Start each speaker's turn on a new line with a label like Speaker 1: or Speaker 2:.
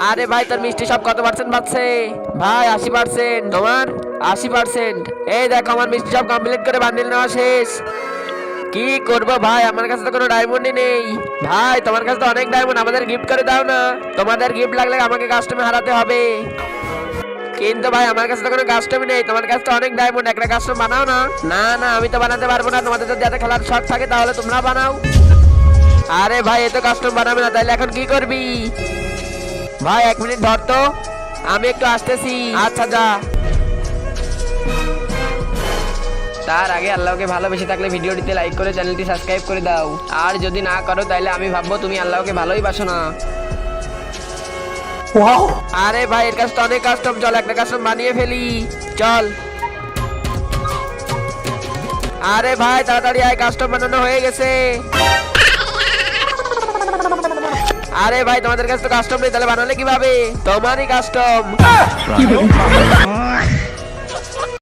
Speaker 1: আরে ভাই তোর মিষ্টি সব কত পার্সেন্ট পাচ্ছে? ভাই 80%। তোমার 80%। এই দেখো আমার মিষ্টি সব কমপ্লিট করে বান্ডিল নেওয়া শেষ। কি করব ভাই, আমার কাছে তো কোনো ডায়মন্ডই নেই। ভাই তোমার কাছে তো অনেক ডায়মন্ড, আমাদের গিফট করে দাও না। তোমাদের গিফট লাগলে আমাকে কাস্টমে হারাতে হবে। কিন্তু ভাই আমার কাছে তো কোনো কাস্টমই নেই, তোমার কাছে তো অনেক ডায়মন্ড, একটা কাস্টম বানাও না। না না আমি তো বানাতে পারবো না, তোমাদের যদি যাতে খেলার শখ থাকে তাহলে তোমরা বানাও। আরে ভাই এ তো কাস্টম বানাবে না, তাইলে এখন কি করবি? ভাই 1 মিনিট ধর তো, আমি একটু আসতেছি। আচ্ছা যা। তার আগে আল্লাহকে ভালোবেসে থাকলে ভিডিওটিতে লাইক করে চ্যানেলটি সাবস্ক্রাইব করে দাও। আর যদি না করো তাহলে আমি ভাববো তুমি আল্লাহকে ভালোই বাসো না। আরে ভাই এর কাছে তো অনেক কাস্টম, চল একটা কাস্টম বানিয়ে ফেলি চল। আরে ভাই তাড়াতাড়ি আয়, কাস্টম বানানো হয়ে গেছে। আরে ভাই তোমাদের কাছে তো কাস্টম নেই, তাহলে বানালে কিভাবে? তোমারই কাস্টম।